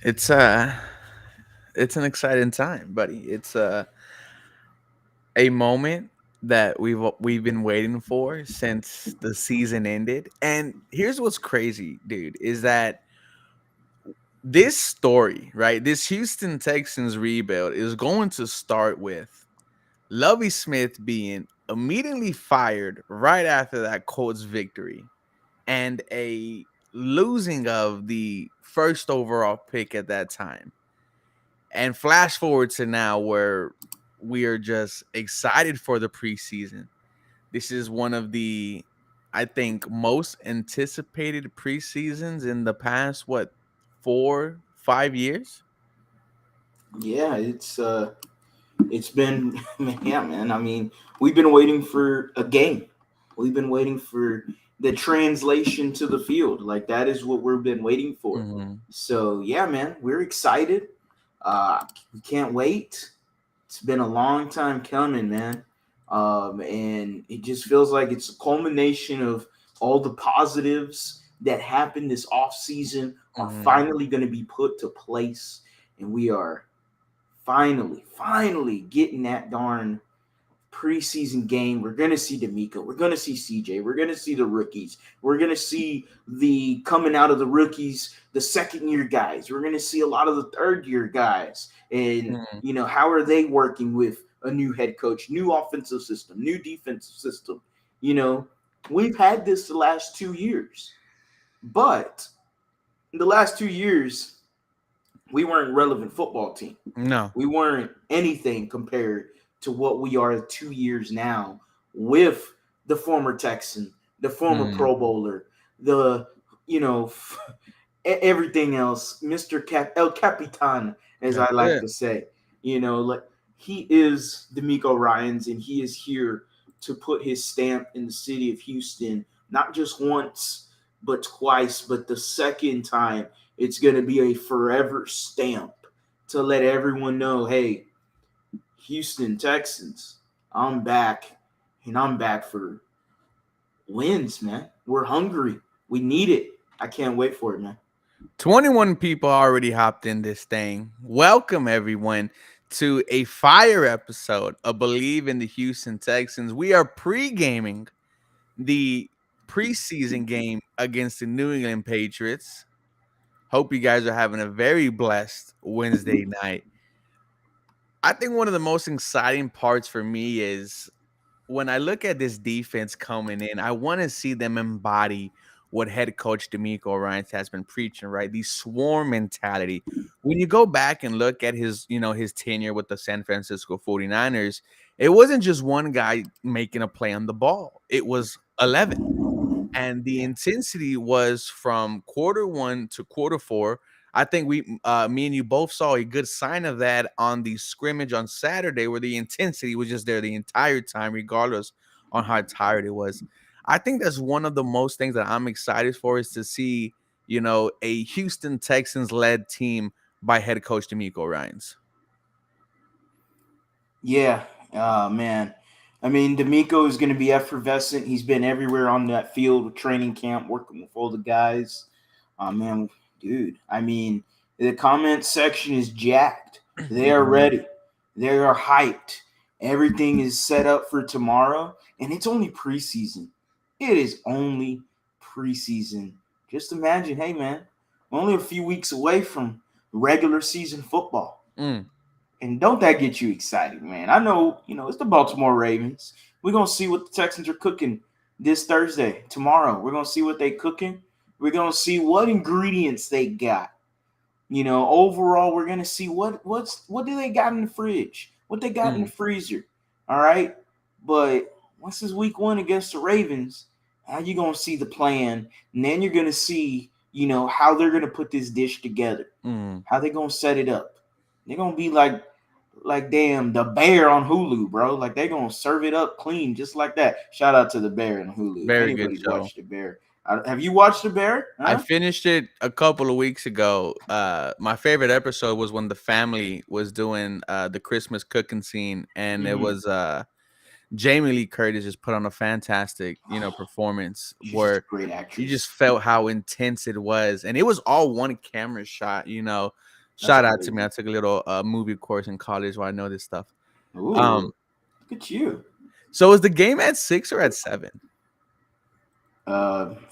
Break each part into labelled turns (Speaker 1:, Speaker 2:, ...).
Speaker 1: It's uh it's an exciting time, buddy. It's a moment that we've been waiting for since the season ended. And here's what's crazy, dude, is that this story, right? This Houston Texans rebuild is going to start with Lovey Smith being immediately fired right after that Colts victory and a losing of the first overall pick at that time. And flash forward to now where we are just excited for the preseason. This is one of the, I think, most anticipated preseasons in the past, what, 4, 5 years?
Speaker 2: Yeah, it's been yeah, man. I mean, we've been waiting for a game. We've been waiting for the translation to the field. Like that is what we've been waiting for.
Speaker 1: Hmm.
Speaker 2: So yeah, man, we're excited. We can't wait. It's been a long time coming, man. And it just feels like it's a culmination of all the positives that happened this off season are
Speaker 1: Hmm.
Speaker 2: finally going to be put to place, and we are finally getting that darn preseason game. We're gonna see D'Amico. We're gonna see CJ. We're gonna see the rookies. We're gonna see the coming out of the rookies, the second year guys. We're gonna see a lot of the third year guys, and
Speaker 1: Hmm.
Speaker 2: how are they working with a new head coach, new offensive system, new defensive system. You know, we've had this the last 2 years, but in the last 2 years, we weren't a relevant football team.
Speaker 1: No.
Speaker 2: We weren't anything compared to what we are 2 years now with the former Texan, the former
Speaker 1: Mm.
Speaker 2: Pro Bowler, the you know everything else, Mister El Capitan, as I
Speaker 1: That's
Speaker 2: like
Speaker 1: it.
Speaker 2: to say. Like he is D'Amico Ryans, and he is here to put his stamp in the city of Houston, not just once, but twice, but the second time, it's going to be a forever stamp to let everyone know, hey, Houston Texans, I'm back, and I'm back for wins, man. We're hungry. We need it. I can't wait for it, man.
Speaker 1: 21 people already hopped in this thing. Welcome, everyone, to a fire episode of Believe in the Houston Texans. We are pre gaming the preseason game against the New England Patriots. Hope you guys are having a very blessed Wednesday night. I think one of the most exciting parts for me is when I look at this defense coming in, I want to see them embody what head coach D'Amico Ryans has been preaching, right? The swarm mentality. When you go back and look at his tenure with the San Francisco 49ers, it wasn't just one guy making a play on the ball. It was 11. And the intensity was from quarter one to quarter four. I think me and you both saw a good sign of that on the scrimmage on Saturday, where the intensity was just there the entire time, regardless on how tired it was. I think that's one of the most things that I'm excited for is to see, a Houston Texans led team by head coach D'Amico Ryans.
Speaker 2: Yeah, man. I mean, D'Amico is going to be effervescent. He's been everywhere on that field with training camp, working with all the guys. Man, dude. I mean, the comment section is jacked. They are
Speaker 1: Mhm.
Speaker 2: ready. They are hyped. Everything is set up for tomorrow, and it's only preseason. It is only preseason. Just imagine, hey, man, we're only a few weeks away from regular season football.
Speaker 1: Mm.
Speaker 2: And don't that get you excited, man? I know, it's the Baltimore Ravens. We're gonna see what the Texans are cooking this Thursday. Tomorrow, we're gonna see what they cooking. We're gonna see what ingredients they got. Overall, we're gonna see what do they got in the fridge, what they got in the
Speaker 1: Mm.
Speaker 2: freezer. All right, but once it's week one against the Ravens, how you gonna see the plan, and then you're gonna see, how they're gonna put this dish together,
Speaker 1: Mm.
Speaker 2: how they gonna set it up. They're gonna be like damn the bear on Hulu, bro. Like they're gonna serve it up clean just like that. Shout out to the bear on Hulu. If
Speaker 1: Very good
Speaker 2: anybody's
Speaker 1: show.
Speaker 2: watched the bear, have you watched the bear?
Speaker 1: I
Speaker 2: Huh?
Speaker 1: finished it a couple of weeks ago. My favorite episode was when the family was doing the Christmas cooking scene, and it
Speaker 2: Mm-hmm.
Speaker 1: was Jamie Lee Curtis just put on a fantastic, performance
Speaker 2: She's just a
Speaker 1: where
Speaker 2: great
Speaker 1: you just
Speaker 2: actress.
Speaker 1: felt how intense it was, and it was all one camera shot.
Speaker 2: That's
Speaker 1: Shout out to me.
Speaker 2: crazy.
Speaker 1: I took a little movie course in college where I know this stuff.
Speaker 2: Ooh,
Speaker 1: Um,
Speaker 2: look at you.
Speaker 1: so is the game at 6 or at 7?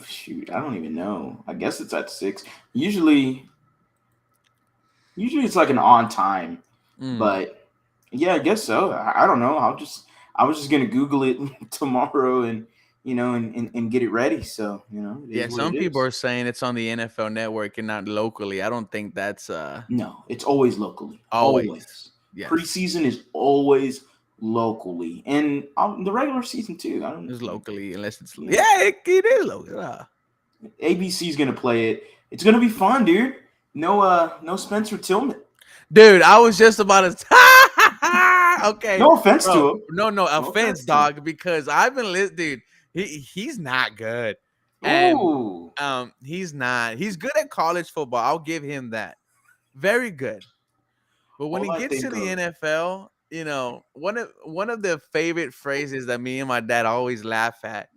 Speaker 2: Shoot, I don't even know. I guess it's at 6. Usually it's like an on time,
Speaker 1: Mm.
Speaker 2: but yeah, I guess so. I don't know. I was just gonna Google it tomorrow and and get it ready. So it
Speaker 1: Yeah,
Speaker 2: is what
Speaker 1: some
Speaker 2: it
Speaker 1: people
Speaker 2: is.
Speaker 1: are saying it's on the NFL Network and not locally. I don't think that's
Speaker 2: No, it's always locally.
Speaker 1: always.
Speaker 2: Always.
Speaker 1: Yes,
Speaker 2: Preseason is always locally, and the regular season too. I don't.
Speaker 1: it's locally unless it's
Speaker 2: Yeah,
Speaker 1: yeah, it is local.
Speaker 2: ABC's gonna play it. It's gonna be fun, dude. No Spencer Tillman.
Speaker 1: Dude, I was just about to. Okay,
Speaker 2: No offense
Speaker 1: bro.
Speaker 2: to him.
Speaker 1: No
Speaker 2: No
Speaker 1: offense,
Speaker 2: offense to him.
Speaker 1: dog. Because I've been dude. He's not good, and
Speaker 2: Ooh,
Speaker 1: he's not. He's good at college football. I'll give him that. Very good. But when
Speaker 2: all
Speaker 1: he
Speaker 2: I
Speaker 1: gets to
Speaker 2: think
Speaker 1: the
Speaker 2: of.
Speaker 1: NFL, one of the favorite phrases that me and my dad always laugh at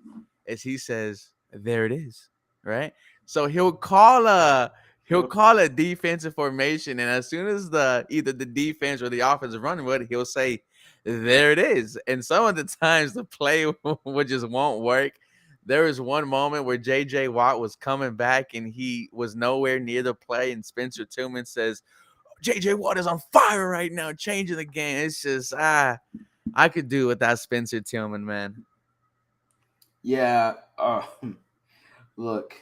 Speaker 1: is he says, "There it is," right? So he'll
Speaker 2: Yep.
Speaker 1: call a defensive formation, and as soon as the either the defense or the offense is running with it, he'll say, "There it is." And some of the times the play would just won't work. There was one moment where J.J. Watt was coming back and he was nowhere near the play, and Spencer Tillman says, JJ Watt is on fire right now, changing the game. It's just I could do without Spencer Tillman, man.
Speaker 2: Yeah. Look,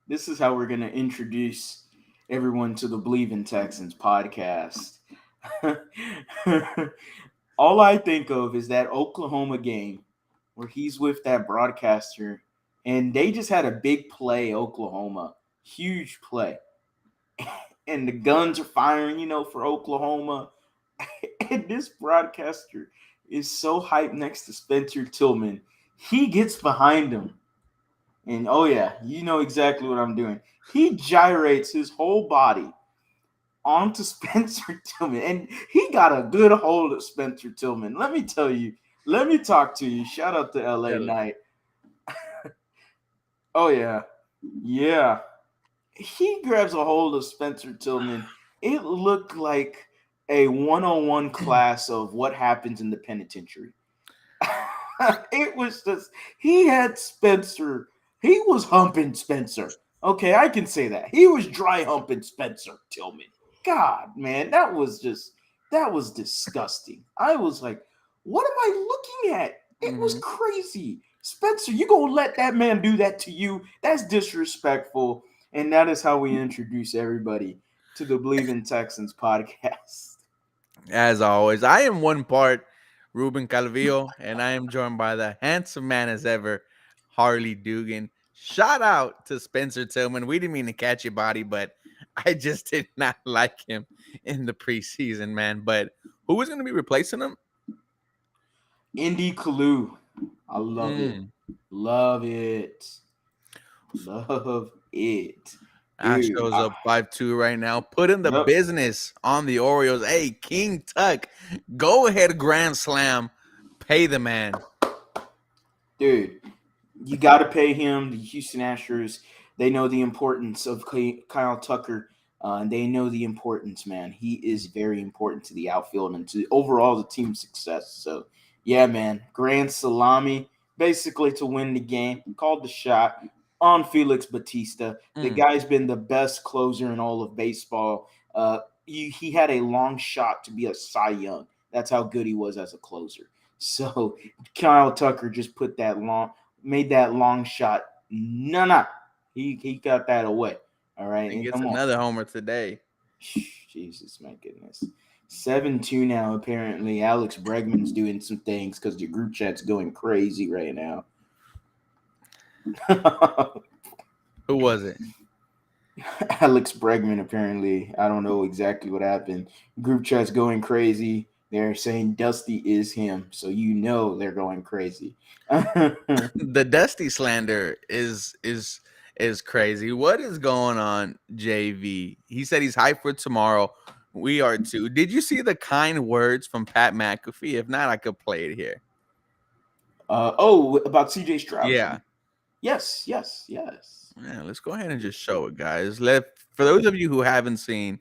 Speaker 2: this is how we're gonna introduce everyone to the Believe in Texans podcast. All I think of is that Oklahoma game where he's with that broadcaster, and they just had a big play, Oklahoma, huge play, and the guns are firing, for Oklahoma, and this broadcaster is so hyped next to Spencer Tillman, he gets behind him, and oh yeah, you know exactly what I'm doing. He gyrates his whole body onto Spencer Tillman, and he got a good hold of Spencer Tillman. Let me tell you. Let me talk to you. Shout out to LA
Speaker 1: Tell
Speaker 2: Knight. Oh yeah, yeah. He grabs a hold of Spencer Tillman. It looked like a one-on-one class of what happens in the penitentiary. It was just he had Spencer. He was humping Spencer. Okay, I can say that. He was dry humping Spencer Tillman. God, man, that was disgusting. I was like, what am I looking at? It was
Speaker 1: Mm-hmm.
Speaker 2: crazy. Spencer, you gonna let that man do that to you? That's disrespectful. And that is how we introduce everybody to the Believe in Texans podcast.
Speaker 1: As always, I am one part Ruben Calvillo, and I am joined by the handsome man as ever, Harley Dugan. Shout out to Spencer Tillman. We didn't mean to catch your body, but I just did not like him in the preseason, man. But who was going to be replacing him?
Speaker 2: Indy Kalu. I love it.
Speaker 1: Mm.
Speaker 2: Love it. Love it. Dude.
Speaker 1: Astros up 5-2 right now. Putting the
Speaker 2: Yep.
Speaker 1: business on the Orioles. Hey, King Tuck, go ahead, grand slam. Pay the man.
Speaker 2: Dude, you got to pay him. The Houston Astros, they know the importance of Kyle Tucker. And they know the importance, man. He is very important to the outfield and to overall the team's success. So, yeah, man. Grand salami, basically to win the game. Called the shot on Felix Batista. The
Speaker 1: Mm.
Speaker 2: guy's been the best closer in all of baseball. He had a long shot to be a Cy Young. That's how good he was as a closer. So Kyle Tucker just made that long shot. No. He got that away. All right.
Speaker 1: And
Speaker 2: And
Speaker 1: gets
Speaker 2: come on.
Speaker 1: another homer today.
Speaker 2: Jesus, my goodness. 7-2 now, apparently. Alex Bregman's doing some things because the group chat's going crazy right now.
Speaker 1: Who was it?
Speaker 2: Alex Bregman, apparently. I don't know exactly what happened. Group chat's going crazy. They're saying Dusty is him. So you know they're going crazy.
Speaker 1: The Dusty slander is crazy. What is going on, JV? He said he's hyped for tomorrow. We are too. Did you see the kind words from Pat McAfee? If not, I could play it here.
Speaker 2: About CJ Stroud.
Speaker 1: Yeah.
Speaker 2: Yes.
Speaker 1: Yeah, let's go ahead and just show it, guys. For those of you who haven't seen,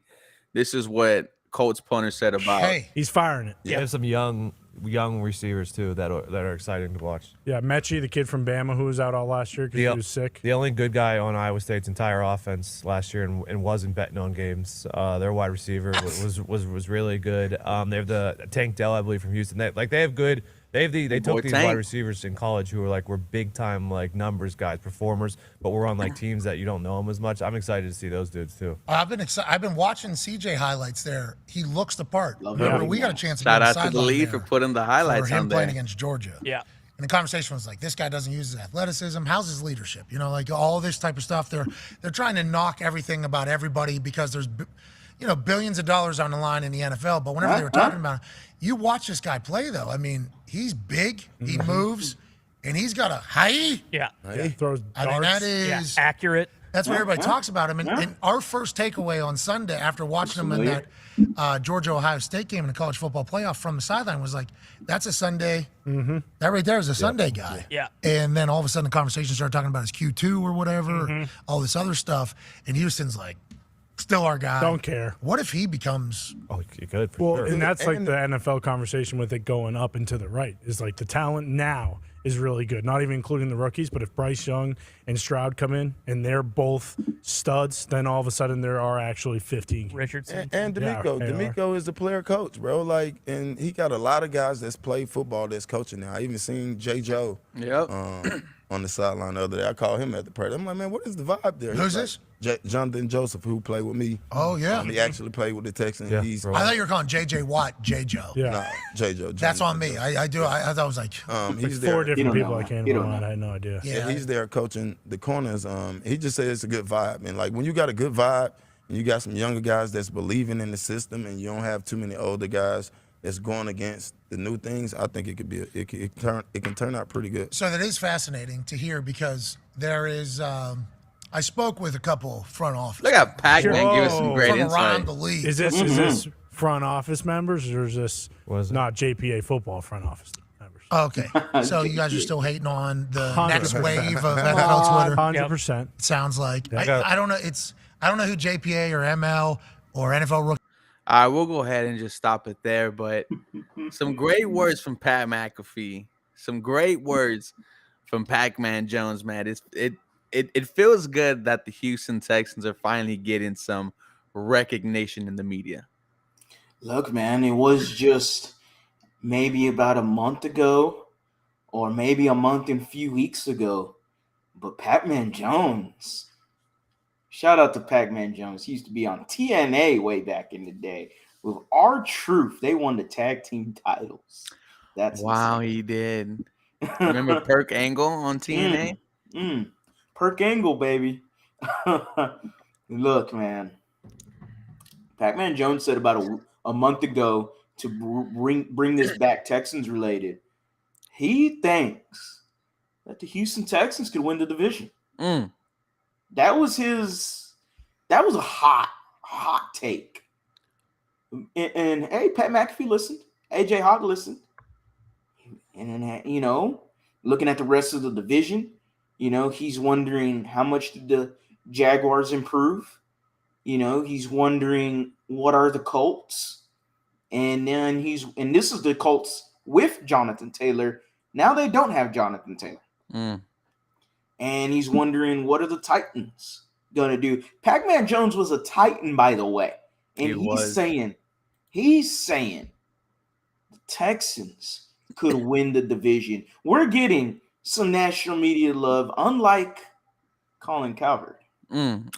Speaker 1: this is what Colts punter said about.
Speaker 3: Hey,
Speaker 4: He's firing it.
Speaker 5: They have some young receivers too that are exciting to watch.
Speaker 4: Yeah, Mechie, the kid from Bama who was out all last year because he was sick.
Speaker 5: The only good guy on Iowa State's entire offense last year and wasn't betting on games. Their wide receiver was really good. They have the Tank Dell, I believe, from Houston. They have good. They took these wide receivers in college who were big time numbers guys, performers, but we're on teams that you don't know them as much. I'm excited to see those dudes too.
Speaker 3: I've been watching CJ highlights there. He looks the part.
Speaker 2: Love
Speaker 3: We got a chance to
Speaker 1: Shout
Speaker 3: get
Speaker 1: out to the lead for putting the highlights
Speaker 3: for him
Speaker 1: on there.
Speaker 3: playing against Georgia.
Speaker 4: Yeah.
Speaker 3: And the conversation was like, this guy doesn't use his athleticism. How's his leadership? All this type of stuff. They're trying to knock everything about everybody because there's billions of dollars on the line in the NFL. But whenever they were talking about it, you watch this guy play though. I mean, he's big, he moves, and he's got a high.
Speaker 4: Yeah. He throws darts.
Speaker 3: I mean, that is
Speaker 4: accurate.
Speaker 3: That's what everybody talks about him. And our first takeaway on Sunday after watching him in that Georgia-Ohio State game in the college football playoff from the sideline was like, that's a Sunday. Mm-hmm. That right there is a Sunday guy.
Speaker 4: Yeah.
Speaker 3: And then all of a sudden the conversation started talking about his Q2 or whatever, all this other stuff. And Houston's like, still our guy.
Speaker 4: Don't care.
Speaker 3: What if he becomes...
Speaker 5: Oh, you could for sure.
Speaker 4: And that's the NFL conversation with it going up and to the right. Is the talent now is really good. Not even including the rookies, but if Bryce Young and Stroud come in and they're both studs, then all of a sudden there are actually 15.
Speaker 6: Richardson. And D'Amico is the player coach, bro. And he got a lot of guys that's played football that's coaching now. I even seen J. Joe on the sideline the other day. I called him at the practice. I'm like, man, what is the vibe there?
Speaker 3: Who's this?
Speaker 6: Jonathan Joseph, who played with me.
Speaker 3: Oh, yeah.
Speaker 6: He actually played with the Texans.
Speaker 5: Yeah,
Speaker 3: I thought you were calling J.J. Watt J-Joe.
Speaker 4: Yeah.
Speaker 6: No, J. Joe.
Speaker 3: That's on me. I thought it was like...
Speaker 6: he's
Speaker 4: four
Speaker 6: there.
Speaker 4: different people I can't remember. I had no idea.
Speaker 3: Yeah.
Speaker 6: He's there coaching the corners. He just said it's a good vibe. And when you got a good vibe and you got some younger guys that's believing in the system and you don't have too many older guys that's going against the new things, I think it can turn out pretty good.
Speaker 3: So that is fascinating to hear because there is... I spoke with a couple front office.
Speaker 1: Look at Pac-Man give us some great
Speaker 3: from
Speaker 1: insight.
Speaker 3: around the league.
Speaker 4: Is this front office members or is this not JPA football front office members?
Speaker 3: Okay, so you guys are still hating on the next wave of NFL Twitter.
Speaker 4: 100%.
Speaker 3: It sounds like I don't know. I don't know who JPA or ML or NFL rookie.
Speaker 1: All right, we'll go ahead and just stop it there. But some great words from Pat McAfee. Some great words from Pac-Man Jones, man. It feels good that the Houston Texans are finally getting some recognition in the media.
Speaker 2: Look, man, it was just maybe about a month ago or maybe a month and a few weeks ago. But Pac-Man Jones, shout out to Pac-Man Jones. He used to be on TNA way back in the day. With R-Truth, they won the tag team titles. That's
Speaker 1: wow,
Speaker 2: insane.
Speaker 1: he did. Remember Perk Angle on TNA?
Speaker 2: Perk Angle, baby. Look, man. Pac-Man Jones said about a month ago to bring this back Texans related. He thinks that the Houston Texans could win the division. That was a hot take. And hey, Pat McAfee listened. AJ Hawk listened. And then, looking at the rest of the division, he's wondering how much did the Jaguars improve. He's wondering what are the Colts. And then this is the Colts with Jonathan Taylor. Now they don't have Jonathan Taylor. And he's wondering what are the Titans going to do. Pac-Man Jones was a Titan, by the way. And he's saying the Texans could win the division. We're getting some national media love, unlike Colin Cowherd.
Speaker 1: Man,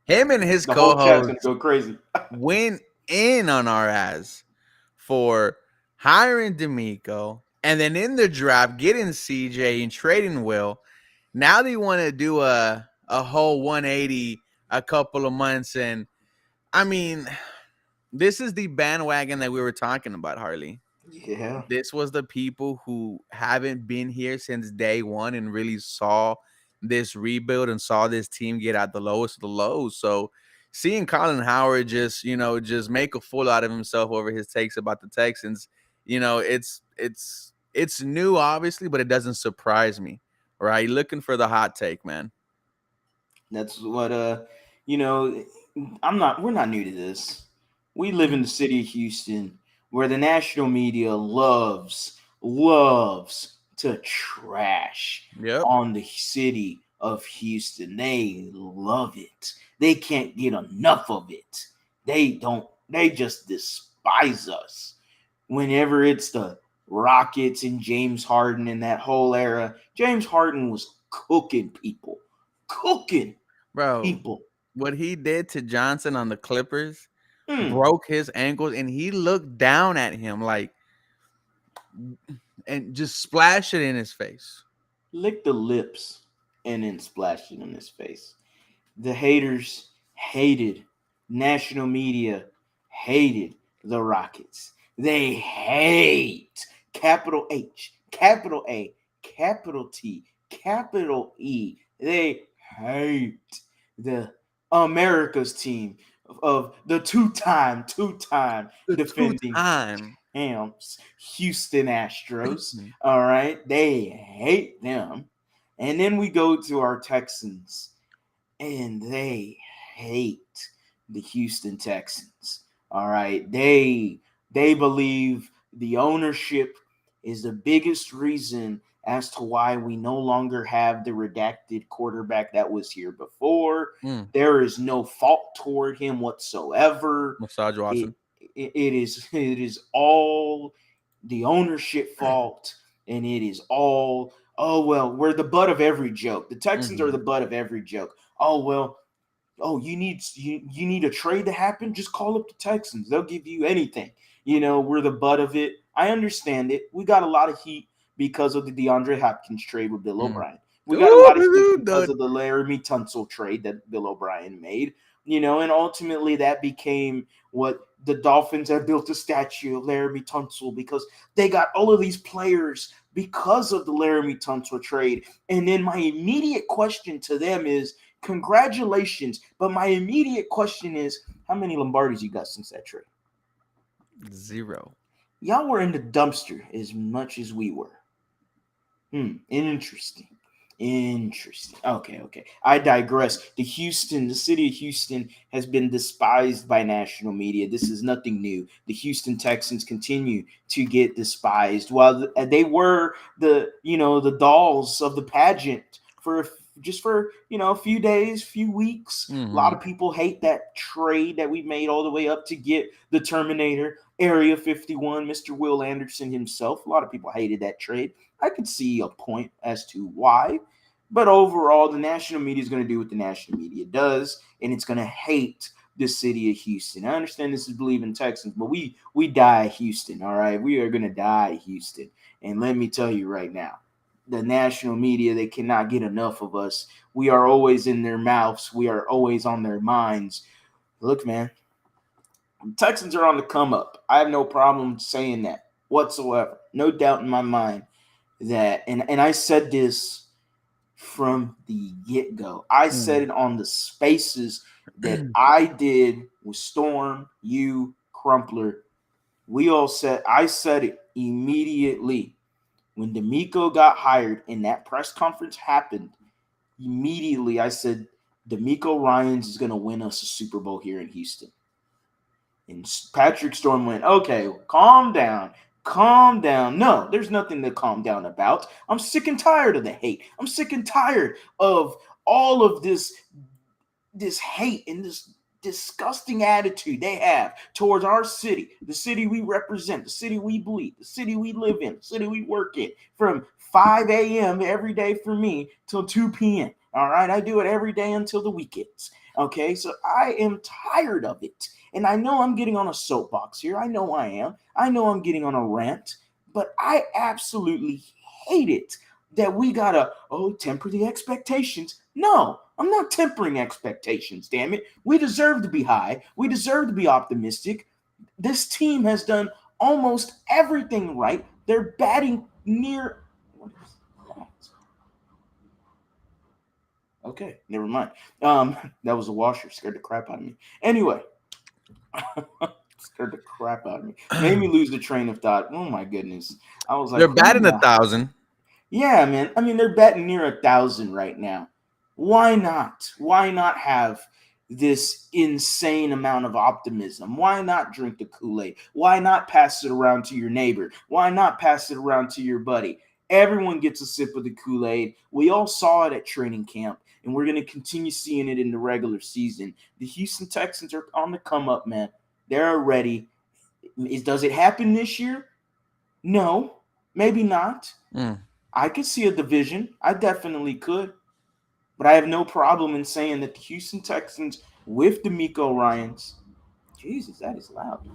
Speaker 1: him and his
Speaker 2: The whole chat's
Speaker 1: co-host
Speaker 2: gonna go crazy.
Speaker 1: went in on our ass for hiring D'Amico and then in the draft getting CJ and trading Will. Now they want to do a whole 180 a couple of months. And I mean, this is the bandwagon that we were talking about, Harley.
Speaker 2: Yeah.
Speaker 1: This was the people who haven't been here since day one and really saw this rebuild and saw this team get at the lowest of the lows. So seeing Colin Howard just make a fool out of himself over his takes about the Texans, it's new, obviously, but it doesn't surprise me. Right? Looking for the hot take, man.
Speaker 2: That's what you know, we're not new to this. We live in the city of Houston where the national media loves to trash
Speaker 1: Yep.
Speaker 2: on the city of Houston. They love it. They can't get enough of it. They just despise us. Whenever it's the Rockets and James Harden in that whole era, James Harden was cooking people. Cooking
Speaker 1: Bro,
Speaker 2: people.
Speaker 1: what he did to Johnson on the Clippers
Speaker 2: Mm.
Speaker 1: broke his ankles, and he looked down at him like and just splashed it in his face.
Speaker 2: Lick the lips and then splash it in his face. The haters hated, national media hated the Rockets. They hate capital H, capital A, capital T, capital E. They hate the America's team of the two-time
Speaker 1: The
Speaker 2: defending
Speaker 1: two-time.
Speaker 2: champs, Houston Astros. All right, they hate them. And then we go to our Texans, and they hate the Houston Texans. All right, they believe the ownership is the biggest reason as to why we no longer have the redacted quarterback that was here before.
Speaker 1: Mm.
Speaker 2: There is no fault toward him whatsoever.
Speaker 1: Massage Watson.
Speaker 2: It is all the ownership fault, and it is all, oh well, we're the butt of every joke. The Texans are the butt of every joke. Oh well, you need a trade to happen, just call up the Texans. They'll give you anything. We're the butt of it. I understand it. We got a lot of heat because of the DeAndre Hopkins trade with Bill O'Brien. We got a lot of heat because of the Laramie Tunsil trade that Bill O'Brien made. And ultimately that became what the Dolphins have built a statue of Laramie Tunsil, because they got all of these players because of the Laramie Tunsil trade. And then my immediate question to them is, congratulations. But my immediate question is, how many Lombardis you got since that trade?
Speaker 1: 0.
Speaker 2: Y'all were in the dumpster as much as we were. Interesting. Okay. I digress. The city of Houston has been despised by national media. This is nothing new. The Houston Texans continue to get despised. While they were the dolls of the pageant for a few days, few weeks. A lot of people hate that trade that we made all the way up to get the Terminator, Area 51, Mr. Will Anderson himself. A lot of people hated that trade. I could see a point as to why. But overall, the national media is going to do what the national media does, and it's going to hate the city of Houston. I understand this is Believe in Texans, but we die Houston, all right? We are going to die Houston. And let me tell you right now, the national media, they cannot get enough of us. We are always in their mouths. We are always on their minds. Look, man, the Texans are on the come up. I have no problem saying that whatsoever. No doubt in my mind that, and I said this from the get-go. I said it on the spaces that I did with Storm, you, Crumpler. I said it immediately. When D'Amico got hired and that press conference happened, immediately I said, D'Amico Ryans is going to win us a Super Bowl here in Houston. And Patrick Storm went, okay, calm down. No, there's nothing to calm down about. I'm sick and tired of the hate. I'm sick and tired of all of this hate and this disgusting attitude they have towards our city, the city we represent, the city we bleed, the city we live in, the city we work in, from 5 a.m. every day for me till 2 p.m. All right, I do it every day until the weekends. Okay, so I am tired of it. And I know I'm getting on a soapbox here. I know I am. I know I'm getting on a rant, but I absolutely hate it that we gotta, temper the expectations. No, I'm not tempering expectations, damn it. We deserve to be high. We deserve to be optimistic. This team has done almost everything right. They're batting near. Okay, never mind. That was a washer. Scared the crap out of me. Anyway, scared the crap out of me. Made me lose the train of thought. Oh my goodness. I was like,
Speaker 1: They're
Speaker 2: who
Speaker 1: batting a
Speaker 2: the
Speaker 1: thousand.
Speaker 2: Yeah, man. I mean, they're betting near 1,000 right now. Why not? Why not have this insane amount of optimism? Why not drink the Kool-Aid? Why not pass it around to your neighbor? Why not pass it around to your buddy? Everyone gets a sip of the Kool-Aid. We all saw it at training camp, and we're going to continue seeing it in the regular season. The Houston Texans are on the come up, man. They're ready. Does it happen this year? No, maybe not.
Speaker 1: Mm.
Speaker 2: I could see a division. I definitely could. But I have no problem in saying that the Houston Texans with D'Amico Ryans, Jesus, that is loud.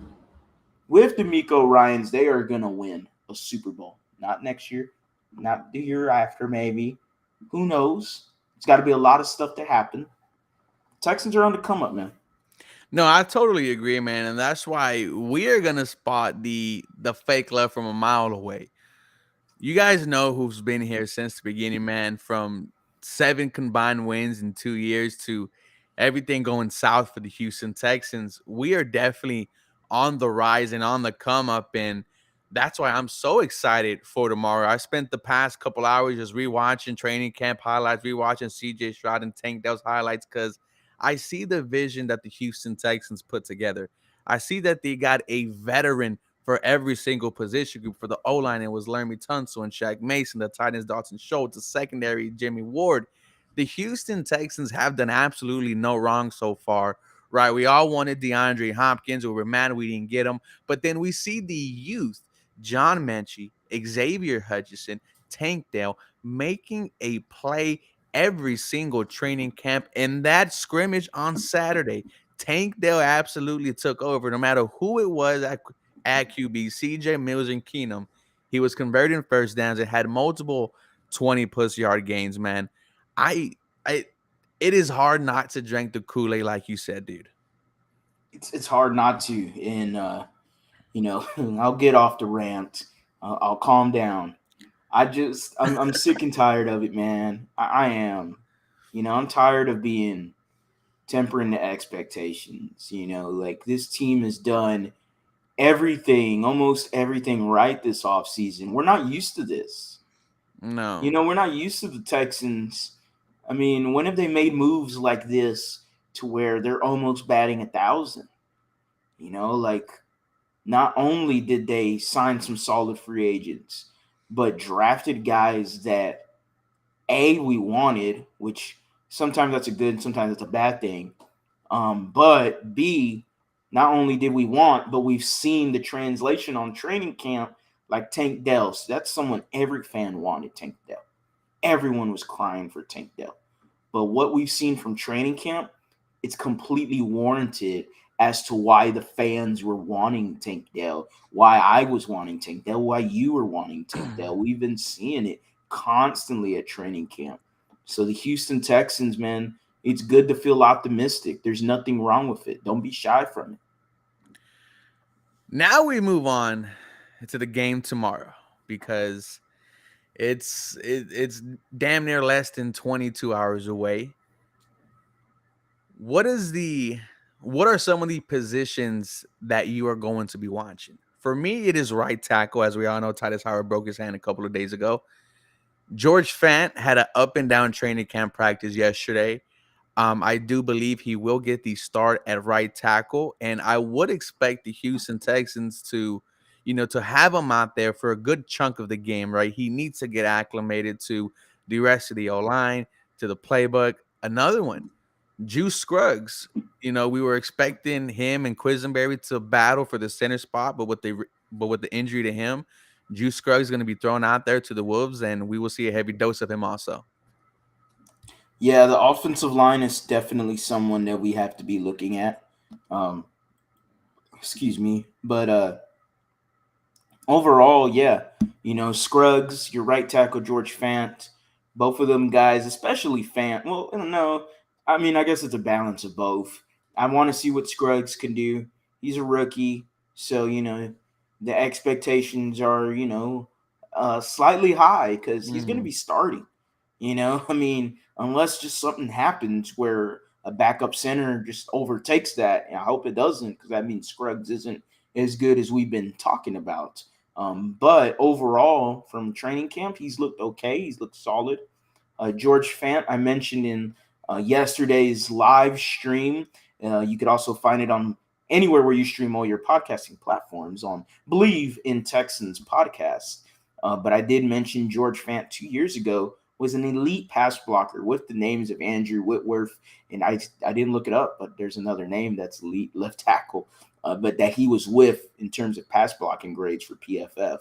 Speaker 2: With D'Amico Ryans, they are going to win a Super Bowl. Not next year, not the year after, maybe. Who knows? It's got to be a lot of stuff to happen. Texans are on the come up, man.
Speaker 1: No, I totally agree, man, and that's why we are gonna spot the fake love from a mile away. You guys know who's been here since the beginning, man. From 7 combined wins in 2 years to everything going south for the Houston Texans. We are definitely on the rise and on the come up, and that's why I'm so excited for tomorrow. I spent the past couple hours just rewatching training camp highlights, rewatching CJ Stroud and Tank Dell's highlights because I see the vision that the Houston Texans put together. I see that they got a veteran for every single position group. For the O-line, it was Laramie Tunsil and Shaq Mason. The tight ends, Dalton Schultz. The secondary, Jimmy Ward. The Houston Texans have done absolutely no wrong so far, right? We all wanted DeAndre Hopkins. We were mad we didn't get him. But then we see the youth, John Mechie, Xavier Hutchinson, Tank Dell, making a play every single training camp. And that scrimmage on Saturday, Tank Dell absolutely took over no matter who it was at QB, CJ Mills and Keenum. He was converting first downs and had multiple 20-plus yard gains, man. I it is hard not to drink the Kool-Aid like you said, dude.
Speaker 2: It's hard not to. And, I'll get off the rant. I'll calm down. I'm sick and tired of it, man. I am. I'm tired of being tempering the expectations. Like this team has done everything, almost everything right this offseason. We're not used to this.
Speaker 1: No.
Speaker 2: We're not used to the Texans. I mean, when have they made moves like this to where they're almost batting 1,000? Like not only did they sign some solid free agents, but drafted guys that we wanted, which sometimes that's a good, sometimes that's a bad thing. But B, not only did we want, but we've seen the translation on training camp, like Tank Dell. So that's someone every fan wanted, Tank Dell. Everyone was crying for Tank Dell. But what we've seen from training camp, it's completely warranted as to why the fans were wanting Tank Dell, why I was wanting Tank Dell, why you were wanting Tank Dell. We've been seeing it constantly at training camp. So the Houston Texans, man, it's good to feel optimistic. There's nothing wrong with it. Don't be shy from it.
Speaker 1: Now we move on to the game tomorrow because it's damn near less than 22 hours away. What are some of the positions that you are going to be watching? For me, it is right tackle. As we all know, Titus Howard broke his hand a couple of days ago. George Fant had an up and down training camp practice yesterday. I do believe he will get the start at right tackle, and I would expect the Houston Texans to have him out there for a good chunk of the game, right? He needs to get acclimated to the rest of the O-line, to the playbook. Another one, Juice Scruggs. We were expecting him and Quisenberry to battle for the center spot, but with the injury to him, Juice Scruggs is going to be thrown out there to the Wolves, and we will see a heavy dose of him also.
Speaker 2: Yeah, the offensive line is definitely someone that we have to be looking at. Excuse me. But overall, yeah, Scruggs, your right tackle, George Fant, both of them guys, especially Fant. Well, I don't know. I mean, I guess it's a balance of both. I want to see what Scruggs can do. He's a rookie, so, the expectations are, slightly high because he's going to be starting. I mean, unless just something happens where a backup center just overtakes that. And I hope it doesn't, because that means Scruggs isn't as good as we've been talking about. But overall, from training camp, he's looked okay. He's looked solid. George Fant, I mentioned in yesterday's live stream. You could also find it on anywhere where you stream all your podcasting platforms on Believe in Texans podcast. But I did mention George Fant 2 years ago was an elite pass blocker with the names of Andrew Whitworth. And I didn't look it up, but there's another name that's elite left tackle, but that he was with in terms of pass blocking grades for PFF.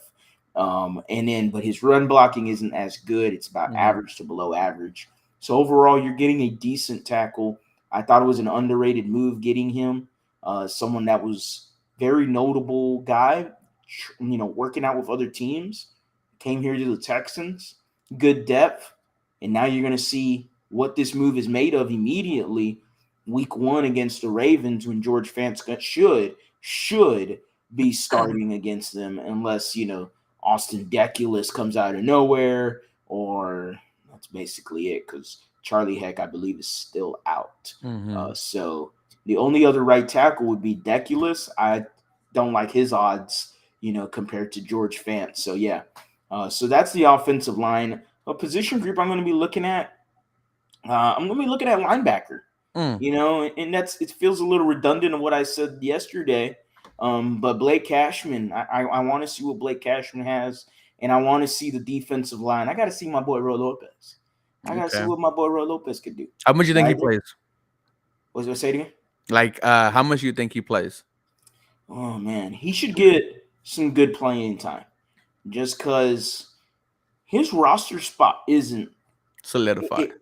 Speaker 2: But his run blocking isn't as good. It's about average to below average. So overall, you're getting a decent tackle. I thought it was an underrated move getting him. Someone that was very notable guy, working out with other teams, came here to the Texans, good depth, and now you're going to see what this move is made of immediately. Week 1 against the Ravens, when George Fant should be starting against them, unless Austin Deculus comes out of nowhere, or that's basically it, because Charlie Heck, I believe, is still out. So the only other right tackle would be Deculus. I don't like his odds, compared to George Fant. So, yeah. So that's the offensive line. A position group I'm going to be looking at, linebacker. And it feels a little redundant of what I said yesterday. But Blake Cashman, I want to see what Blake Cashman has, and I want to see the defensive line. I got to see my boy Roy Lopez. I got to see what my boy Roy Lopez could do.
Speaker 1: How much do you think he plays?
Speaker 2: What's I say it again?
Speaker 1: Like, how much do you think he plays?
Speaker 2: Oh, man. He should get some good playing time, just because his roster spot isn't
Speaker 1: solidified.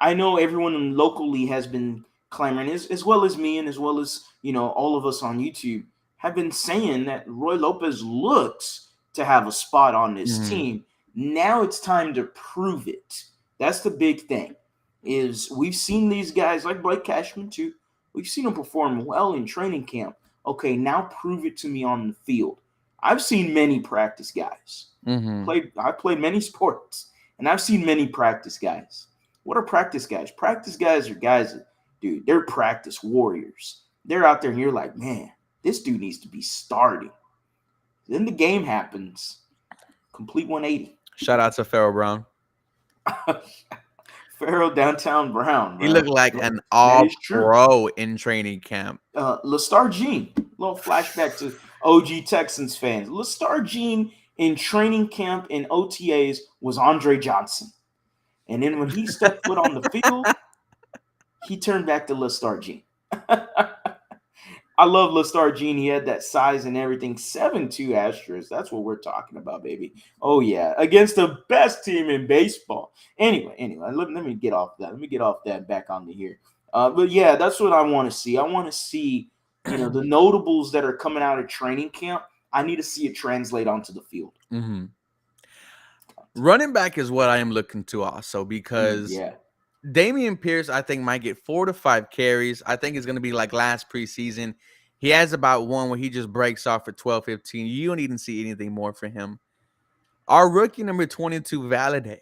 Speaker 2: I know everyone locally has been clamoring, as well as me and as well as, all of us on YouTube have been saying that Roy Lopez looks to have a spot on this team. Now it's time to prove it. That's the big thing, is we've seen these guys like Blake Cashman too. We've seen them perform well in training camp. Okay, now prove it to me on the field. I've seen many practice guys. I played many sports, and I've seen many practice guys. What are practice guys? Practice guys are guys that, dude, they're practice warriors. They're out there, and you're like, man, this dude needs to be starting. Then the game happens. Complete 180.
Speaker 1: Shout out to Farrell Brown.
Speaker 2: Farrell Downtown Brown.
Speaker 1: He looked like an all-pro in training camp.
Speaker 2: Lestar Jean. Little flashback to OG Texans fans. Lestar Jean in training camp in OTAs was Andre Johnson. And then when he stepped foot on the field, he turned back to Lestar Jean. I love Lestar Jean. He had that size and everything. 7'2" Astros. That's what we're talking about, baby. Oh, yeah. Against the best team in baseball. Anyway, let me get off that. Let me get off that back onto here. But, yeah, that's what I want to see. I want to see, the notables that are coming out of training camp. I need to see it translate onto the field.
Speaker 1: Running back is what I am looking to also, because Dameon Pierce, I think, might get 4 to 5 carries. I think it's going to be like last preseason. He has about one where he just breaks off for 12, 15. You don't even see anything more for him. Our rookie number 22, Valaday,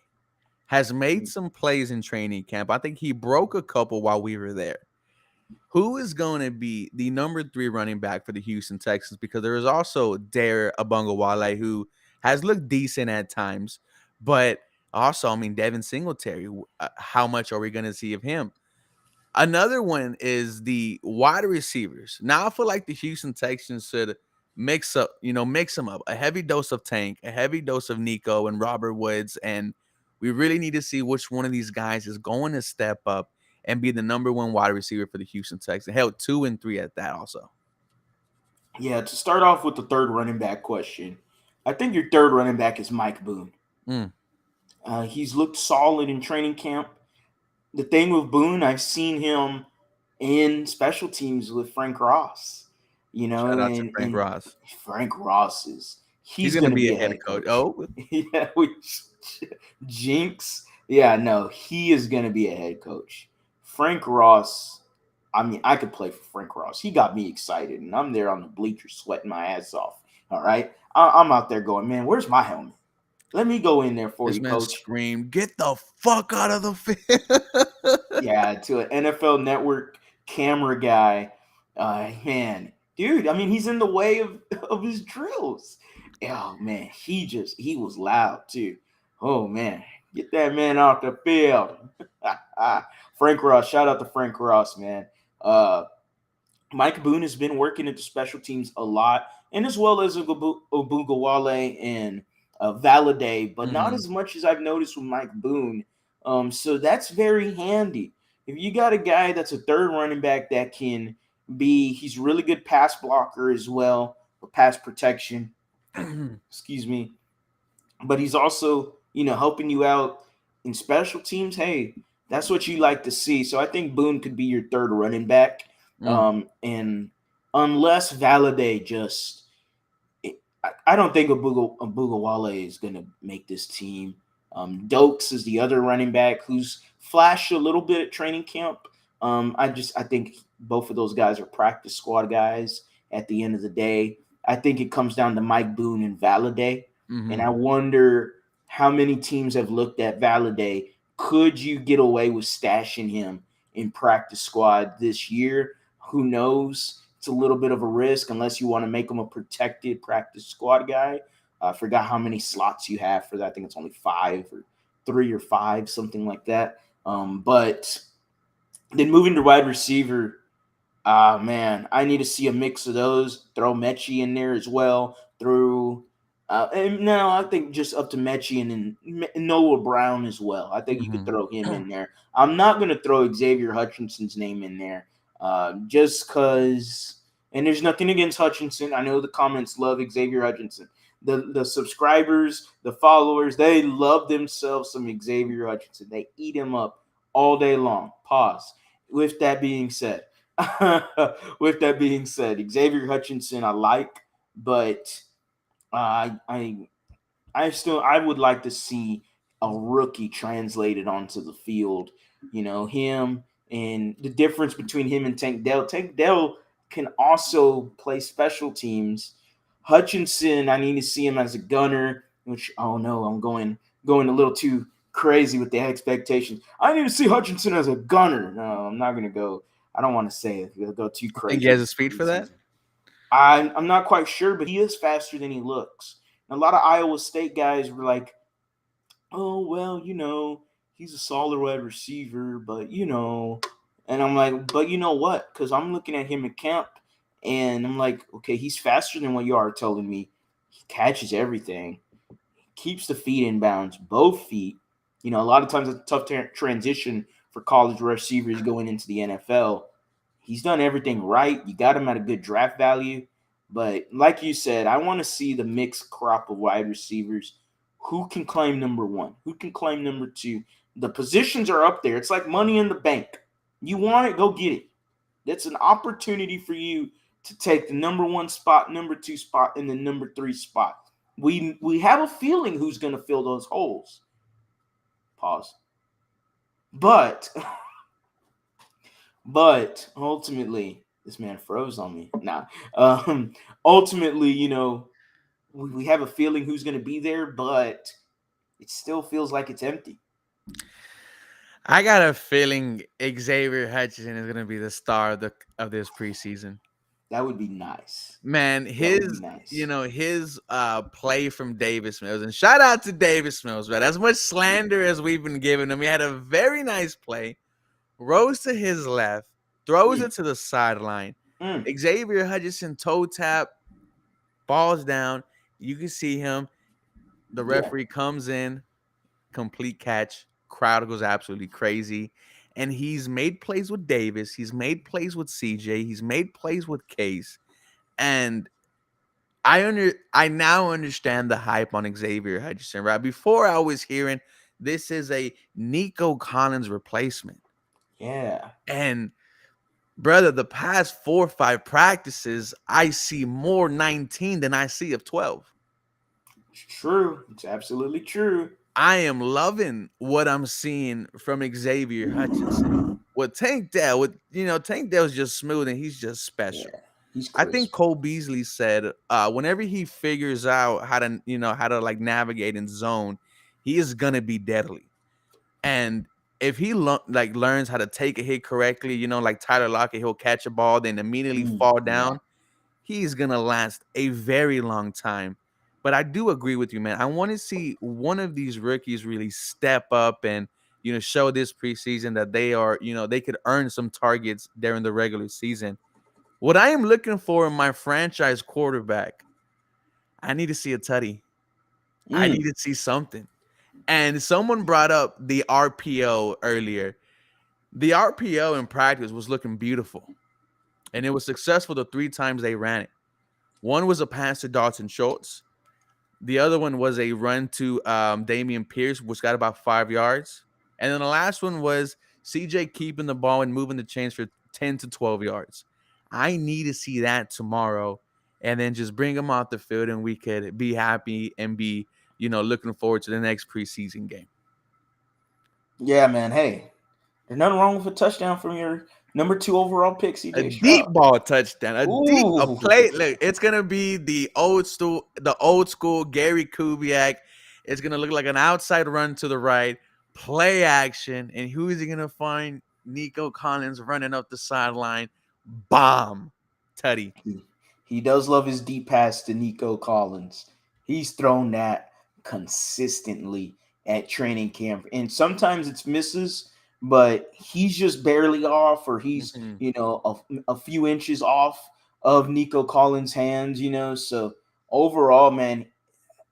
Speaker 1: has made some plays in training camp. I think he broke a couple while we were there. Who is going to be the number 3 running back for the Houston Texans? Because there is also Dare Abungawale, who has looked decent at times. But also, I mean, Devin Singletary, how much are we going to see of him? Another one is the wide receivers. Now I feel like the Houston Texans should mix them up. A heavy dose of Tank, a heavy dose of Nico and Robert Woods. And we really need to see which one of these guys is going to step up and be the number 1 wide receiver for the Houston Texans. Hell, 2 and 3 at that also.
Speaker 2: Yeah, to start off with the third running back question, I think your third running back is Mike Boone. He's looked solid in training camp. The thing with Boone, I've seen him in special teams with Frank Ross.
Speaker 1: Shout out to Frank Ross.
Speaker 2: Frank Ross he's going to be a head coach.
Speaker 1: Oh,
Speaker 2: yeah, Jinx. Yeah, no, he is going to be a head coach. Frank Ross. I mean, I could play for Frank Ross. He got me excited, and I'm there on the bleachers sweating my ass off. All right, I'm out there going, man, where's my helmet? let me go in there for
Speaker 1: This
Speaker 2: you,
Speaker 1: man
Speaker 2: coach.
Speaker 1: screamed, "Get the fuck out of the field!"
Speaker 2: Yeah, to an NFL Network camera guy. Man, dude, I mean, he's in the way of his drills. Oh man, he was loud too. Oh man, get that man off the field. Frank Ross, shout out to Frank Ross, man. Uh, Mike Boone has been working at the special teams a lot, and as well as Obugawale and Valaday, but not
Speaker 1: Mhm.
Speaker 2: as much as I've noticed with Mike Boone. So that's very handy. If you got a guy that's a third running back that can he's really good pass blocker as well, or pass protection. Excuse me, but he's also helping you out in special teams. Hey, that's what you like to see. So I think Boone could be your third running back.
Speaker 1: Mm.
Speaker 2: And unless Valaday I don't think Abugawale is going to make this team. Dokes is the other running back who's flashed a little bit at training camp. I think both of those guys are practice squad guys. At the end of the day, I think it comes down to Mike Boone and Valaday, and
Speaker 1: Mhm.
Speaker 2: I wonder how many teams have looked at Valaday. Could you get away with stashing him in practice squad this year? Who knows? It's a little bit of a risk unless you want to make him a protected practice squad guy. I forgot how many slots you have for that. I think it's only 3 or 5, something like that. But then moving to wide receiver, man, I need to see a mix of those. Throw Mechie in there as well. And now I think just up to Mechie and then Noah Brown as well. I think you could
Speaker 1: Mhm.
Speaker 2: throw him in there. I'm not going to throw Xavier Hutchinson's name in there just because. And there's nothing against Hutchinson. I know the comments love Xavier Hutchinson. The subscribers, the followers, they love themselves some Xavier Hutchinson. They eat him up all day long. Pause. With that being said, Xavier Hutchinson I like, but I I would like to see a rookie translated onto the field. Him and the difference between him and Tank Dell. Tank Dell can also play special teams. Hutchinson, I need to see him as a gunner, which oh no, I'm going a little too crazy with the expectations. I need to see Hutchinson as a gunner. No, I'm not gonna go. I don't want to say it. It'll go too
Speaker 1: You think he
Speaker 2: crazy
Speaker 1: has
Speaker 2: with
Speaker 1: the speed for
Speaker 2: the
Speaker 1: that?
Speaker 2: preseason. I'm not quite sure, but he is faster than he looks. And a lot of Iowa State guys were like, "Oh well, he's a solid wide receiver, but And I'm like, "But you know what? Because I'm looking at him in camp, and I'm like, okay, he's faster than what you are telling me. He catches everything, keeps the feet in bounds, both feet. A lot of times it's a tough transition for college receivers going into the NFL. He's done everything right. You got him at a good draft value. But like you said, I want to see the mixed crop of wide receivers. Who can claim number one? Who can claim number two? The positions are up there. It's like money in the bank. You want it, go get it. That's an opportunity for you to take the number one spot, number two spot, and the number three spot. We have a feeling who's going to fill those holes. Pause. But But ultimately, this man froze on me. Nah. Ultimately, we have a feeling who's going to be there, but it still feels like it's empty.
Speaker 1: I got a feeling Xavier Hutchinson is gonna be the star of this preseason.
Speaker 2: That would be nice.
Speaker 1: Man,
Speaker 2: That would be
Speaker 1: his
Speaker 2: nice.
Speaker 1: his play from Davis Mills, and shout out to Davis Mills, man. As much slander as we've been giving him, he had a very nice play. Rose to his left, throws
Speaker 2: Mm,
Speaker 1: it to the sideline.
Speaker 2: mm,
Speaker 1: Xavier Hutchinson toe tap, falls down. You can see him. The
Speaker 2: yeah.
Speaker 1: referee comes in, complete catch. Crowd goes absolutely crazy. And he's made plays with Davis. He's made plays with CJ. He's made plays with Case. And I now understand the hype on Xavier Hutchinson, right? Before I was hearing this is a Nico Collins replacement.
Speaker 2: Yeah.
Speaker 1: And brother, the past 4 or 5 practices, I see more 19 than I see of 12.
Speaker 2: It's true. It's absolutely true.
Speaker 1: I am loving what I'm seeing from Xavier Hutchinson. With Tank Dell, Tank Dell's just smooth and he's just
Speaker 2: Yeah.
Speaker 1: special.
Speaker 2: He's
Speaker 1: I
Speaker 2: crisp.
Speaker 1: think Cole Beasley said, whenever he figures out how to like navigate in zone, he is gonna be deadly. And if he learns how to take a hit correctly, like Tyler Lockett, he'll catch a ball, then immediately fall
Speaker 2: Yeah.
Speaker 1: down. He's gonna last a very long time. But I do agree with you, man. I want to see one of these rookies really step up and show this preseason that they are, they could earn some targets during the regular season. What I am looking for in my franchise quarterback, I need to see a tutty. I need to see something. And someone brought up the RPO earlier. The RPO in practice was looking beautiful, and it was successful the 3 times they ran it. One was a pass to Dalton Schultz. The other one was a run to Damian Pierce, which got about 5 yards. And then the last one was CJ keeping the ball and moving the chains for 10 to 12 yards. I need to see that tomorrow and then just bring him off the field and we could be happy and be, looking forward to the next preseason game.
Speaker 2: Yeah, man. Hey, there's nothing wrong with a touchdown from your number 2 overall pick,
Speaker 1: A
Speaker 2: CJ
Speaker 1: deep
Speaker 2: Stroud.
Speaker 1: ball touchdown, a
Speaker 2: Ooh.
Speaker 1: play. Look, it's gonna be the old school Gary Kubiak. It's gonna look like an outside run to the right, play action, and who is he gonna find? Nico Collins running up the sideline, bomb, tutty.
Speaker 2: He does love his deep pass to Nico Collins. He's thrown that consistently at training camp. And sometimes it's misses, but he's just barely off, or he's,
Speaker 1: Mhm.
Speaker 2: a few inches off of Nico Collins' hands, So overall, man,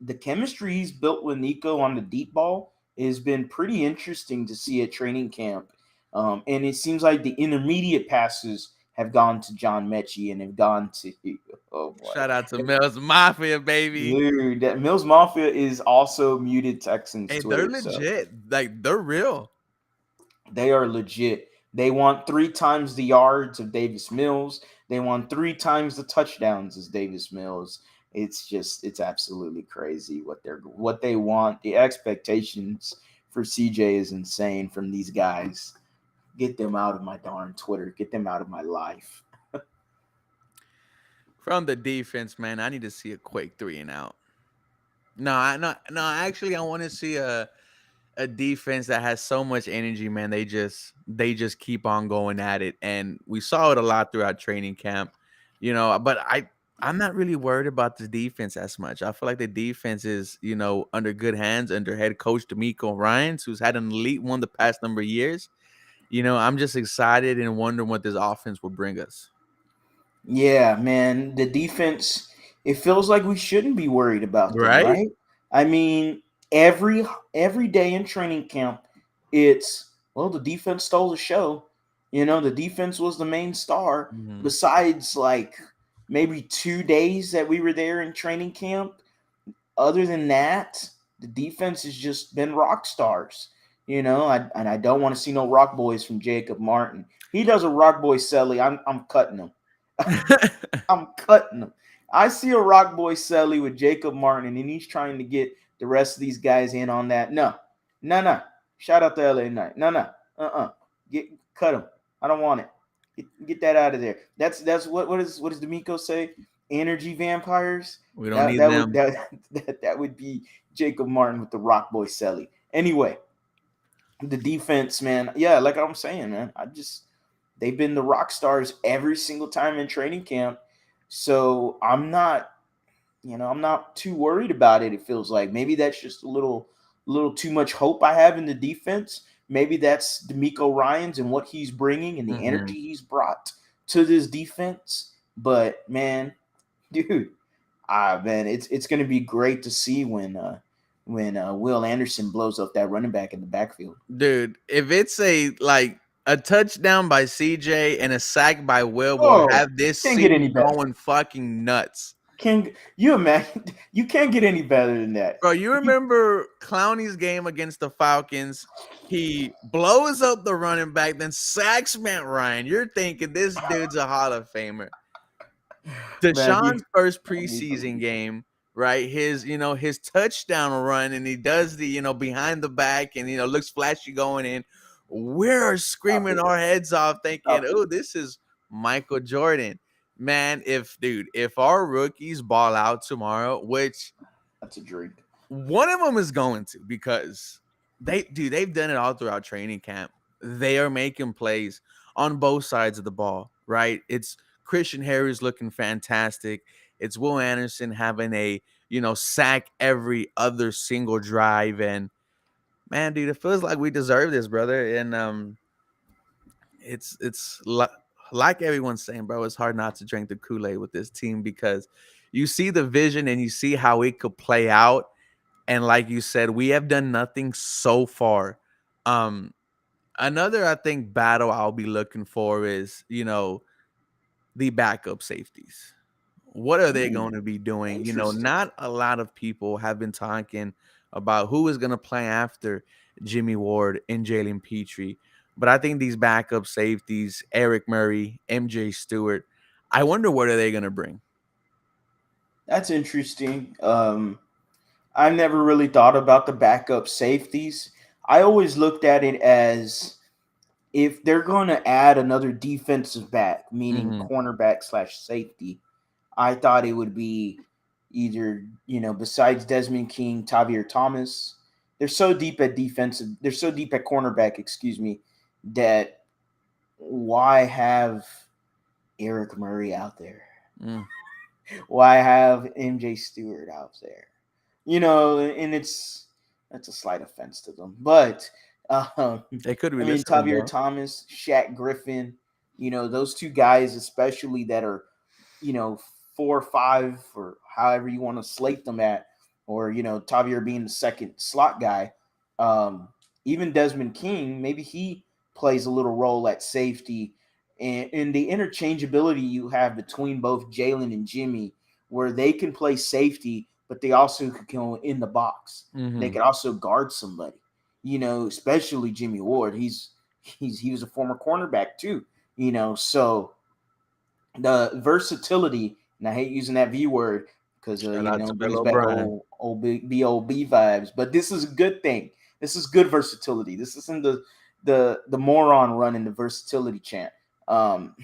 Speaker 2: the chemistry he's built with Nico on the deep ball has been pretty interesting to see at training camp. And it seems like the intermediate passes have gone to John Mechie and have gone to oh boy.
Speaker 1: Shout out to Mills Mafia, baby.
Speaker 2: Dude, that Mills Mafia is also muted Texans
Speaker 1: Hey, they're
Speaker 2: Twitter. So
Speaker 1: legit. Like they're real.
Speaker 2: they are legit. They want 3 times the yards of Davis Mills. They want 3 times the touchdowns as Davis Mills. It's absolutely crazy what they want. The expectations for CJ is insane from these guys. Get them out of my darn Twitter. Get them out of my life.
Speaker 1: From the defense, man, I need to see a quick 3-and-out. No. Actually, I want to see a defense that has so much energy, man. They just keep on going at it, and we saw it a lot throughout training camp. But I'm not really worried about the defense as much. I feel like the defense is under good hands under head coach D'Amico Ryans, who's had an elite one the past number of years. I'm just excited and wondering what this offense will bring us.
Speaker 2: Yeah, man. The defense, it feels like we shouldn't be worried about them,
Speaker 1: Right?
Speaker 2: right? I mean, every day in training camp, it's the defense stole the show. The defense was the main star.
Speaker 1: Mhm.
Speaker 2: Besides, like maybe 2 days that we were there in training camp. Other than that, the defense has just been rock stars. And I don't want to see no rock boys from Jacob Martin. He does a rock boy Selly, I'm cutting him. I'm cutting him. I see a rock boy Selly with Jacob Martin, and he's trying to get the rest of these guys in on that. No. Shout out to LA Knight. No. Cut him. I don't want it. Get that out of there. That's what does D'Amico say? Energy vampires.
Speaker 1: We don't need them.
Speaker 2: That would be Jacob Martin with the rock boy Selly. Anyway, the defense, man. Yeah, like I'm saying, man. They've been the rock stars every single time in training camp. So I'm not too worried about it. It feels like maybe that's just a little too much hope I have in the defense. Maybe that's D'Amico Ryans and what he's bringing and the energy he's brought to this defense. But man, dude, man, it's going to be great to see when Will Anderson blows up that running back in the backfield.
Speaker 1: Dude, if it's a touchdown by CJ and a sack by Will, will have this
Speaker 2: can't get any
Speaker 1: scene
Speaker 2: better.
Speaker 1: going fucking nuts.
Speaker 2: Can you imagine? You can't get any better than that.
Speaker 1: Bro, you remember Clowney's game against the Falcons? He blows up the running back, then sacks Matt Ryan. You're thinking this dude's a Hall of Famer. Deshaun's first preseason game, right? His touchdown run, and he does the, behind the back and, looks flashy going in. We're screaming our heads off thinking, oh, this is Michael Jordan. Man, if our rookies ball out tomorrow, which
Speaker 2: That's a drink.
Speaker 1: one of them is going to, because they've done it all throughout training camp. They are making plays on both sides of the ball, right? It's Christian Harris looking fantastic. It's Will Anderson having a, sack every other single drive. And man, dude, it feels like we deserve this, brother. And like everyone's saying, bro, it's hard not to drink the Kool-Aid with this team, because you see the vision and you see how it could play out. And like you said, we have done nothing so far. Um, Another, I think, battle I'll be looking for is, the backup safeties. What are they going to be doing?
Speaker 2: Interesting.
Speaker 1: Not a lot of people have been talking about who is going to play after Jimmy Ward and Jalen Petrie. But I think these backup safeties, Eric Murray, MJ Stewart, I wonder what are they going to bring?
Speaker 2: That's interesting. I never really thought about the backup safeties. I always looked at it as if they're going to add another defensive back, meaning
Speaker 1: Mm-hmm.
Speaker 2: cornerback slash safety, I thought it would be either, besides Desmond King, Tavier Thomas. They're so deep at defensive. They're so deep at cornerback, excuse me, that why have Eric Murray out there?
Speaker 1: Mm.
Speaker 2: Why have MJ Stewart out there? And that's a slight offense to them. But
Speaker 1: They could be
Speaker 2: I mean,
Speaker 1: listening,
Speaker 2: Tavier
Speaker 1: bro.
Speaker 2: Thomas, Shaq Griffin, those two guys, especially that are, 4 or 5 or however you want to slate them at, or, Tavier being the second slot guy. Even Desmond King, maybe he plays a little role at safety. And the interchangeability you have between both Jalen and Jimmy, where they can play safety, but they also could go in the box. They
Speaker 1: Mm-hmm.
Speaker 2: could also guard somebody, especially Jimmy Ward. He was a former cornerback too, so the versatility, and I hate using that V word because
Speaker 1: Shout out to Bill
Speaker 2: brings back
Speaker 1: O'Brien.
Speaker 2: old B.O.B. vibes. But this is a good thing. This is good versatility. This isn't the moron running the versatility chant. Um,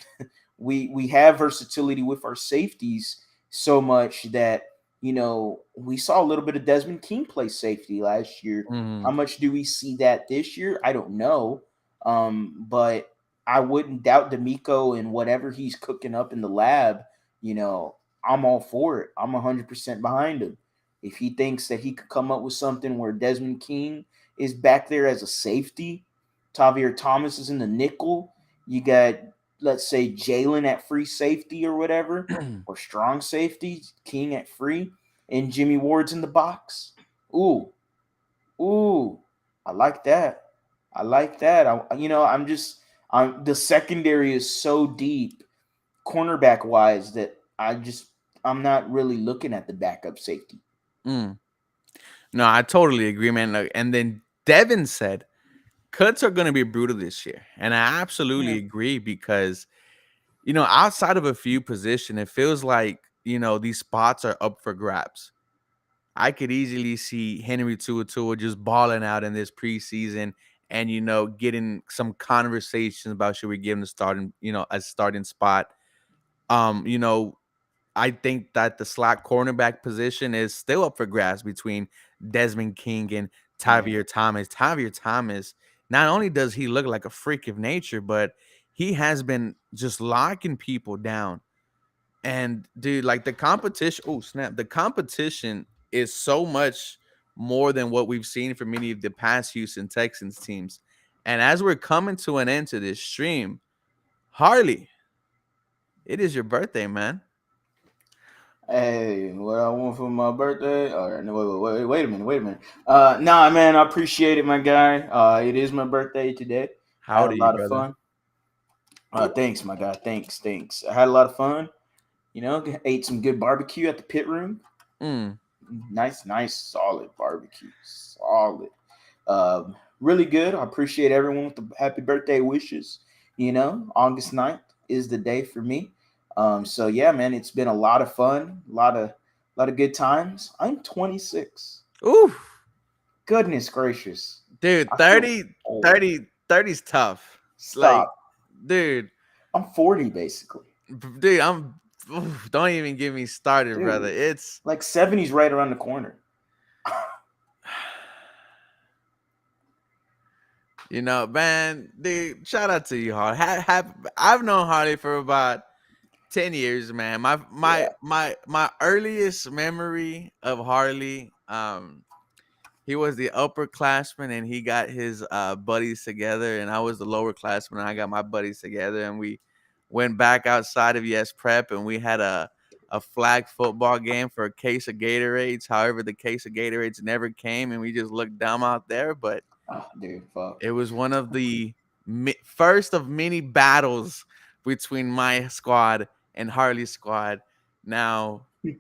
Speaker 2: we have versatility with our safeties so much that we saw a little bit of Desmond King play safety last year.
Speaker 1: Mm-hmm.
Speaker 2: How much do we see that this year? I don't know. But I wouldn't doubt D'Amico and whatever he's cooking up in the lab. I'm all for it. I'm 100% behind him. If he thinks that he could come up with something where Desmond King is back there as a safety, Tavier Thomas is in the nickel, you got, let's say, Jalen at free safety or whatever, or strong safety, King at free, and Jimmy Ward's in the box. Ooh, I like that. I like that. I'm the secondary is so deep, cornerback wise, that I'm not really looking at the backup safety.
Speaker 1: Mm. No, I totally agree, man. Look, and then Devin said cuts are going to be brutal this year, and I absolutely
Speaker 2: Yeah.
Speaker 1: agree, because outside of a few positions, it feels like these spots are up for grabs. I could easily see Henry Tua just balling out in this preseason, and getting some conversations about should we give him the starting a starting spot. Um, you know, I think that the slot cornerback position is still up for grabs between Desmond King and
Speaker 2: Yeah.
Speaker 1: Tavier Thomas. Tavier Thomas, not only does he look like a freak of nature, but he has been just locking people down. And dude, like the competition, oh snap, the competition is so much more than what we've seen from many of the past Houston Texans teams. And as we're coming to an end to this stream, Harley, it is your birthday, man.
Speaker 2: Hey, what I want for my birthday? All right, no, wait a minute, wait a minute. Nah, man, I appreciate it, my guy. It is my birthday today. I
Speaker 1: How
Speaker 2: had
Speaker 1: old
Speaker 2: a
Speaker 1: are you,
Speaker 2: lot of
Speaker 1: brother?
Speaker 2: fun. Thanks, my guy. Thanks. I had a lot of fun. Ate some good barbecue at the pit room.
Speaker 1: Mm.
Speaker 2: Nice, solid barbecue. Solid. Really good. I appreciate everyone with the happy birthday wishes. August 9th is the day for me. So yeah, man, it's been a lot of fun, a lot of good times. I'm 26.
Speaker 1: Ooh,
Speaker 2: Goodness gracious.
Speaker 1: dude,
Speaker 2: I feel old.
Speaker 1: 30's tough. Like,
Speaker 2: Stop.
Speaker 1: dude,
Speaker 2: I'm 40 basically.
Speaker 1: dude, don't even get me started,
Speaker 2: Dude.
Speaker 1: brother. It's
Speaker 2: Like 70's right around the corner.
Speaker 1: you know, man, dude, shout out to you, Harley. I've known Harley for about 10 years, man. My earliest memory of Harley, he was the upperclassman and he got his buddies together, and I was the lower classman and I got my buddies together, and we went back outside of Yes Prep and we had a flag football game for a case of Gatorades. However, the case of Gatorades never came and we just looked dumb out there, but
Speaker 2: Oh, dude, fuck.
Speaker 1: it was one of the first of many battles between my squad and Harley's squad. Now, a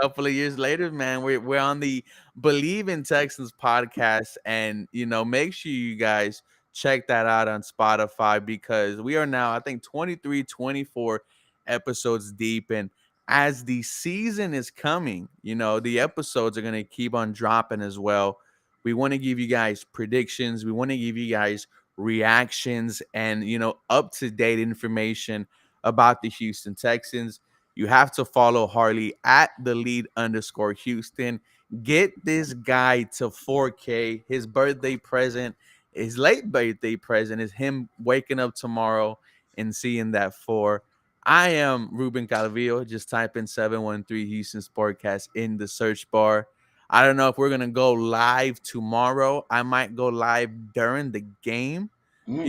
Speaker 1: couple of years later, man, we're on the Believe in Texans podcast, and make sure you guys check that out on Spotify, because we are now, I think, 23, 24 episodes deep, and as the season is coming, the episodes are going to keep on dropping as well. We want to give you guys predictions. We want to give you guys reactions and, up to date information about the Houston Texans. You have to follow Harley at the lead_Houston. Get this guy to 4K. His birthday present, his late birthday present is him waking up tomorrow and seeing that 4. I am Ruben Calvillo. Just type in 713 Houston Sportcast in the search bar. I don't know if we're gonna go live tomorrow. I might go live during the game. Watch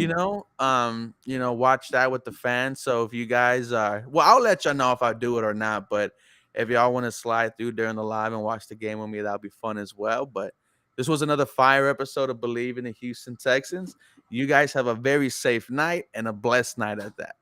Speaker 1: that with the fans. So if you guys are, well, I'll let y'all know if I do it or not. But if y'all want to slide through during the live and watch the game with me, that'll be fun as well. But this was another fire episode of Believe in the Houston Texans. You guys have a very safe night and a blessed night at that.